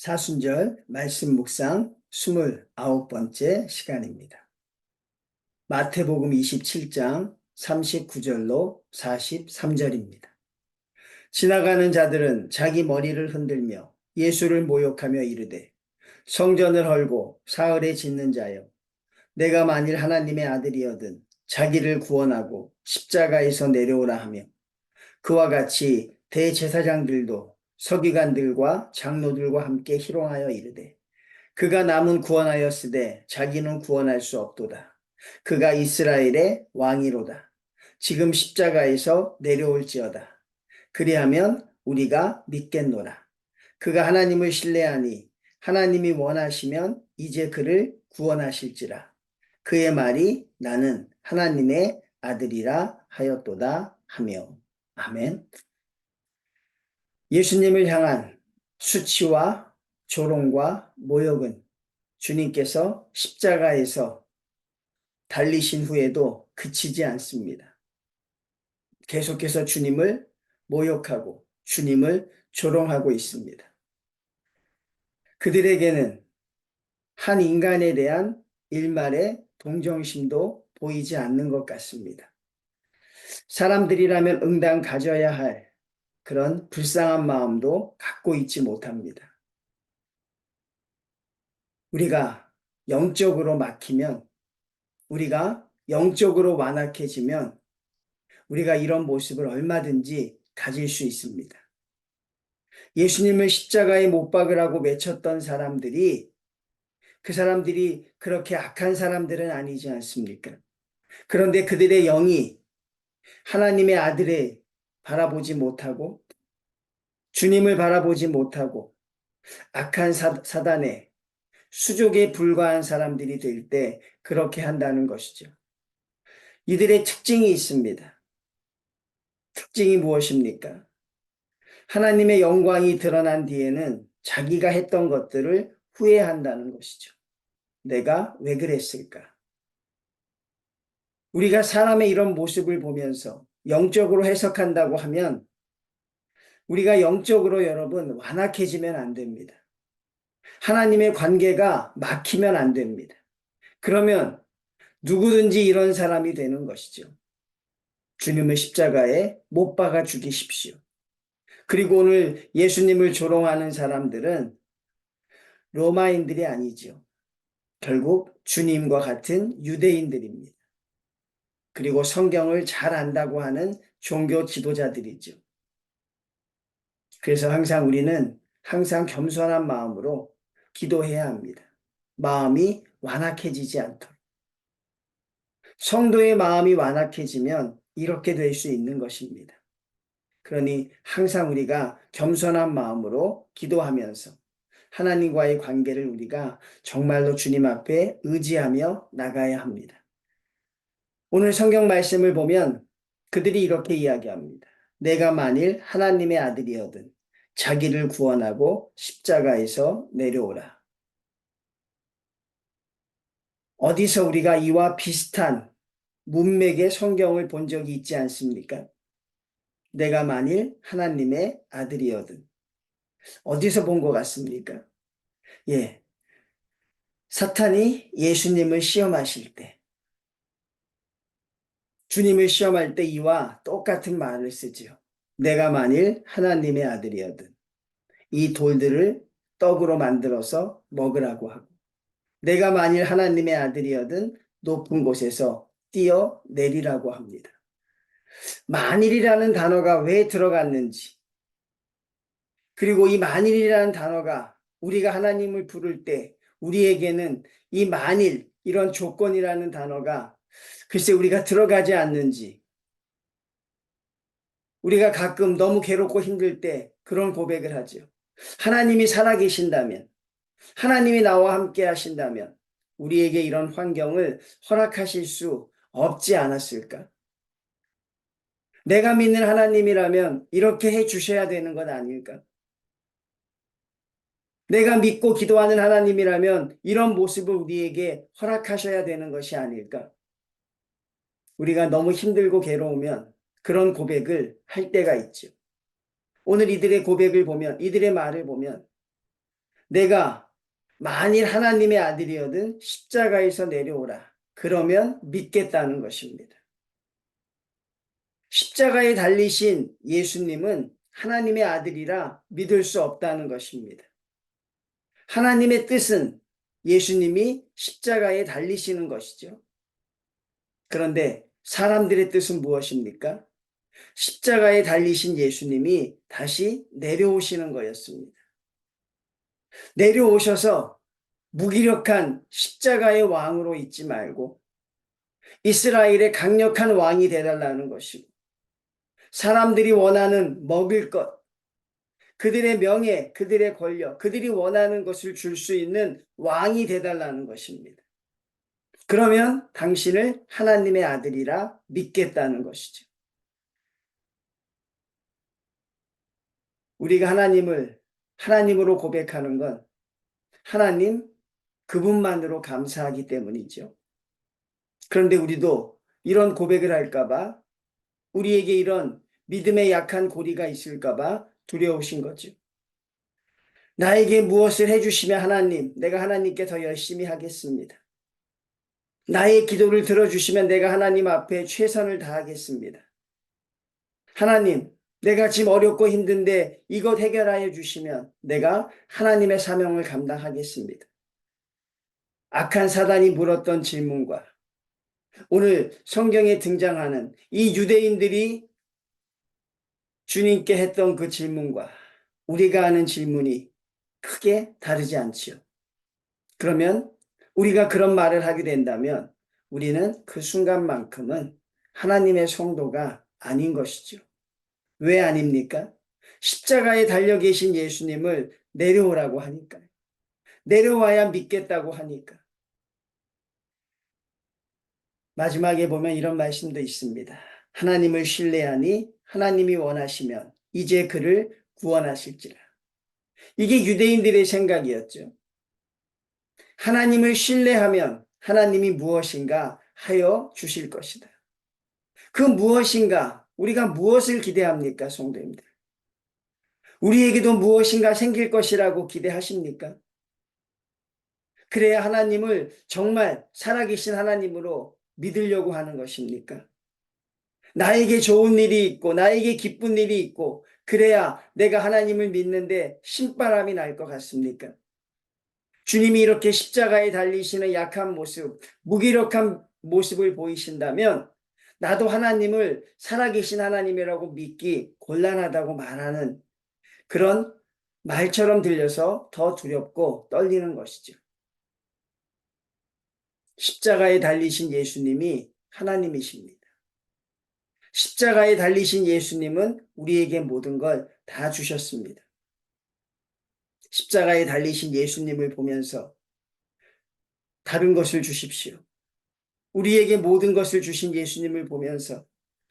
사순절 말씀 묵상 29번째 시간입니다. 마태복음 27장 39절로 43절입니다. 지나가는 자들은 자기 머리를 흔들며 예수를 모욕하며 이르되 성전을 헐고 사흘에 짓는 자여, 내가 만일 하나님의 아들이어든 자기를 구원하고 십자가에서 내려오라 하며, 그와 같이 대제사장들도 서기관들과 장로들과 함께 희롱하여 이르되 그가 남은 구원하였으되 자기는 구원할 수 없도다. 그가 이스라엘의 왕이로다. 지금 십자가에서 내려올지어다. 그리하면 우리가 믿겠노라. 그가 하나님을 신뢰하니 하나님이 원하시면 이제 그를 구원하실지라. 그의 말이 나는 하나님의 아들이라 하였도다 하며. 아멘. 예수님을 향한 수치와 조롱과 모욕은 주님께서 십자가에서 달리신 후에도 그치지 않습니다. 계속해서 주님을 모욕하고 주님을 조롱하고 있습니다. 그들에게는 한 인간에 대한 일말의 동정심도 보이지 않는 것 같습니다. 사람들이라면 응당 가져야 할 그런 불쌍한 마음도 갖고 있지 못합니다. 우리가 영적으로 막히면, 우리가 영적으로 완악해지면 우리가 이런 모습을 얼마든지 가질 수 있습니다. 예수님을 십자가에 못 박으라고 외쳤던 사람들이, 그 사람들이 그렇게 악한 사람들은 아니지 않습니까? 그런데 그들의 영이 하나님의 아들을 바라보지 못하고 주님을 바라보지 못하고 악한 사단의 수족에 불과한 사람들이 될 때 그렇게 한다는 것이죠. 이들의 특징이 있습니다. 특징이 무엇입니까? 하나님의 영광이 드러난 뒤에는 자기가 했던 것들을 후회한다는 것이죠. 내가 왜 그랬을까? 우리가 사람의 이런 모습을 보면서 영적으로 해석한다고 하면 우리가 영적으로 여러분 완악해지면 안 됩니다. 하나님의 관계가 막히면 안 됩니다. 그러면 누구든지 이런 사람이 되는 것이죠. 주님을 십자가에 못 박아 죽이십시오. 그리고 오늘 예수님을 조롱하는 사람들은 로마인들이 아니죠. 결국 주님과 같은 유대인들입니다. 그리고 성경을 잘 안다고 하는 종교 지도자들이죠. 그래서 항상 우리는 항상 겸손한 마음으로 기도해야 합니다. 마음이 완악해지지 않도록. 성도의 마음이 완악해지면 이렇게 될 수 있는 것입니다. 그러니 항상 우리가 겸손한 마음으로 기도하면서 하나님과의 관계를 우리가 정말로 주님 앞에 의지하며 나가야 합니다. 오늘 성경 말씀을 보면 그들이 이렇게 이야기합니다. 내가 만일 하나님의 아들이어든 자기를 구원하고 십자가에서 내려오라. 어디서 우리가 이와 비슷한 문맥의 성경을 본 적이 있지 않습니까? 내가 만일 하나님의 아들이어든. 어디서 본 것 같습니까? 예. 사탄이 예수님을 시험하실 때, 주님을 시험할 때 이와 똑같은 말을 쓰지요. 내가 만일 하나님의 아들이어든 이 돌들을 떡으로 만들어서 먹으라고 하고, 내가 만일 하나님의 아들이어든 높은 곳에서 뛰어내리라고 합니다. 만일이라는 단어가 왜 들어갔는지, 그리고 이 만일이라는 단어가 우리가 하나님을 부를 때 우리에게는 이 만일, 이런 조건이라는 단어가 글쎄 우리가 들어가지 않는지, 우리가 가끔 너무 괴롭고 힘들 때 그런 고백을 하죠. 하나님이 살아계신다면, 하나님이 나와 함께 하신다면 우리에게 이런 환경을 허락하실 수 없지 않았을까? 내가 믿는 하나님이라면 이렇게 해 주셔야 되는 것 아닐까? 내가 믿고 기도하는 하나님이라면 이런 모습을 우리에게 허락하셔야 되는 것이 아닐까? 우리가 너무 힘들고 괴로우면 그런 고백을 할 때가 있죠. 오늘 이들의 고백을 보면, 이들의 말을 보면 내가 만일 하나님의 아들이거든 십자가에서 내려오라. 그러면 믿겠다는 것입니다. 십자가에 달리신 예수님은 하나님의 아들이라 믿을 수 없다는 것입니다. 하나님의 뜻은 예수님이 십자가에 달리시는 것이죠. 그런데 사람들의 뜻은 무엇입니까? 십자가에 달리신 예수님이 다시 내려오시는 거였습니다. 내려오셔서 무기력한 십자가의 왕으로 있지 말고 이스라엘의 강력한 왕이 되달라는 것이고 사람들이 원하는 먹을 것, 그들의 명예, 그들의 권력, 그들이 원하는 것을 줄 수 있는 왕이 되달라는 것입니다. 그러면 당신을 하나님의 아들이라 믿겠다는 것이죠. 우리가 하나님을 하나님으로 고백하는 건 하나님 그분만으로 감사하기 때문이죠. 그런데 우리도 이런 고백을 할까봐 우리에게 이런 믿음의 약한 고리가 있을까봐 두려우신 거죠. 나에게 무엇을 해주시면 하나님, 내가 하나님께 더 열심히 하겠습니다. 나의 기도를 들어주시면 내가 하나님 앞에 최선을 다하겠습니다. 하나님, 내가 지금 어렵고 힘든데 이것 해결하여 주시면 내가 하나님의 사명을 감당하겠습니다. 악한 사단이 물었던 질문과 오늘 성경에 등장하는 이 유대인들이 주님께 했던 그 질문과 우리가 하는 질문이 크게 다르지 않지요. 그러면 우리가 그런 말을 하게 된다면 우리는 그 순간만큼은 하나님의 성도가 아닌 것이죠. 왜 아닙니까? 십자가에 달려 계신 예수님을 내려오라고 하니까요. 내려와야 믿겠다고 하니까. 마지막에 보면 이런 말씀도 있습니다. 하나님을 신뢰하니 하나님이 원하시면 이제 그를 구원하실지라. 이게 유대인들의 생각이었죠. 하나님을 신뢰하면 하나님이 무엇인가 하여 주실 것이다. 그 무엇인가, 우리가 무엇을 기대합니까, 성도님들? 우리에게도 무엇인가 생길 것이라고 기대하십니까? 그래야 하나님을 정말 살아계신 하나님으로 믿으려고 하는 것입니까? 나에게 좋은 일이 있고 나에게 기쁜 일이 있고 그래야 내가 하나님을 믿는데 신바람이 날 것 같습니까? 주님이 이렇게 십자가에 달리시는 약한 모습, 무기력한 모습을 보이신다면 나도 하나님을 살아계신 하나님이라고 믿기 곤란하다고 말하는 그런 말처럼 들려서 더 두렵고 떨리는 것이죠. 십자가에 달리신 예수님이 하나님이십니다. 십자가에 달리신 예수님은 우리에게 모든 걸 다 주셨습니다. 십자가에 달리신 예수님을 보면서 다른 것을 주십시오. 우리에게 모든 것을 주신 예수님을 보면서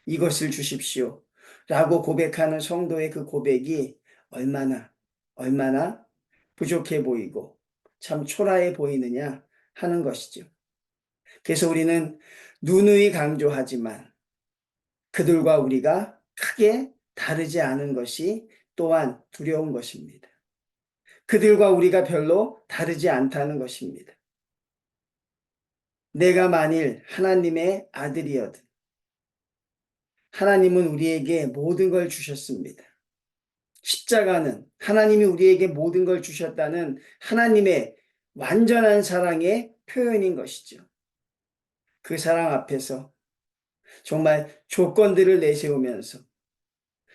이것을 주십시오. 라고 고백하는 성도의 그 고백이 얼마나 부족해 보이고 참 초라해 보이느냐 하는 것이죠. 그래서 우리는 누누이 강조하지만 그들과 우리가 크게 다르지 않은 것이 또한 두려운 것입니다. 그들과 우리가 별로 다르지 않다는 것입니다. 내가 만일 하나님의 아들이어든 하나님은 우리에게 모든 걸 주셨습니다. 십자가는 하나님이 우리에게 모든 걸 주셨다는 하나님의 완전한 사랑의 표현인 것이죠. 그 사랑 앞에서 정말 조건들을 내세우면서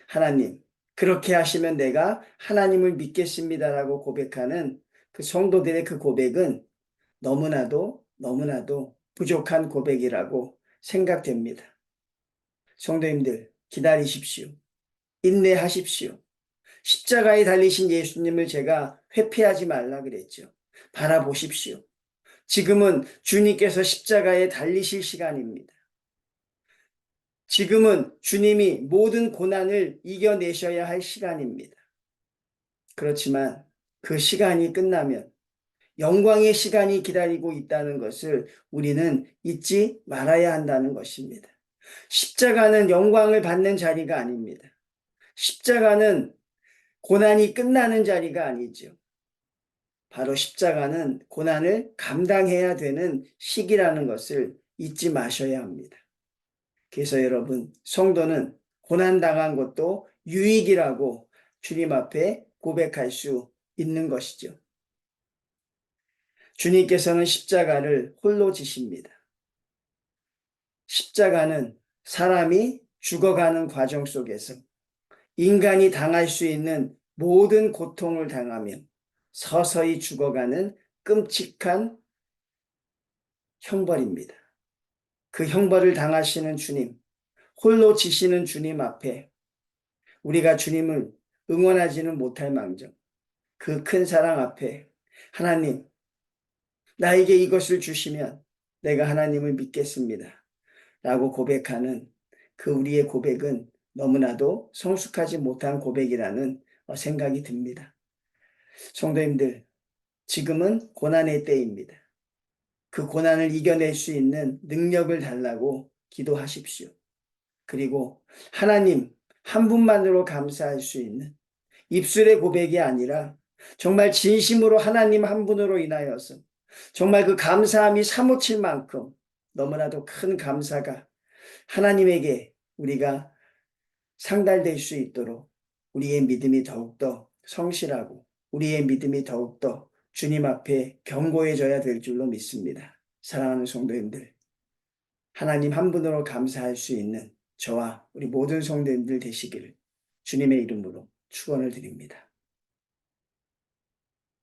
하나님, 그렇게 하시면 내가 하나님을 믿겠습니다라고 고백하는 그 성도들의 그 고백은 너무나도 부족한 고백이라고 생각됩니다. 성도님들, 기다리십시오. 인내하십시오. 십자가에 달리신 예수님을 제가 회피하지 말라 그랬죠. 바라보십시오. 지금은 주님께서 십자가에 달리실 시간입니다. 지금은 주님이 모든 고난을 이겨내셔야 할 시간입니다. 그렇지만 그 시간이 끝나면 영광의 시간이 기다리고 있다는 것을 우리는 잊지 말아야 한다는 것입니다. 십자가는 영광을 받는 자리가 아닙니다. 십자가는 고난이 끝나는 자리가 아니죠. 바로 십자가는 고난을 감당해야 되는 시기라는 것을 잊지 마셔야 합니다. 그래서 여러분, 성도는 고난당한 것도 유익이라고 주님 앞에 고백할 수 있는 것이죠. 주님께서는 십자가를 홀로 지십니다. 십자가는 사람이 죽어가는 과정 속에서 인간이 당할 수 있는 모든 고통을 당하며 서서히 죽어가는 끔찍한 형벌입니다. 그 형벌을 당하시는 주님, 홀로 지시는 주님 앞에 우리가 주님을 응원하지는 못할 망정, 그 큰 사랑 앞에 하나님, 나에게 이것을 주시면 내가 하나님을 믿겠습니다. 라고 고백하는 그 우리의 고백은 너무나도 성숙하지 못한 고백이라는 생각이 듭니다. 성도님들, 지금은 고난의 때입니다. 그 고난을 이겨낼 수 있는 능력을 달라고 기도하십시오. 그리고 하나님 한 분만으로 감사할 수 있는 입술의 고백이 아니라 정말 진심으로 하나님 한 분으로 인하여서 정말 그 감사함이 사무칠 만큼 너무나도 큰 감사가 하나님에게 우리가 상달될 수 있도록 우리의 믿음이 더욱더 성실하고 우리의 믿음이 더욱더 주님 앞에 견고해져야 될 줄로 믿습니다. 사랑하는 성도님들, 하나님 한 분으로 감사할 수 있는 저와 우리 모든 성도님들 되시기를 주님의 이름으로 축원을 드립니다.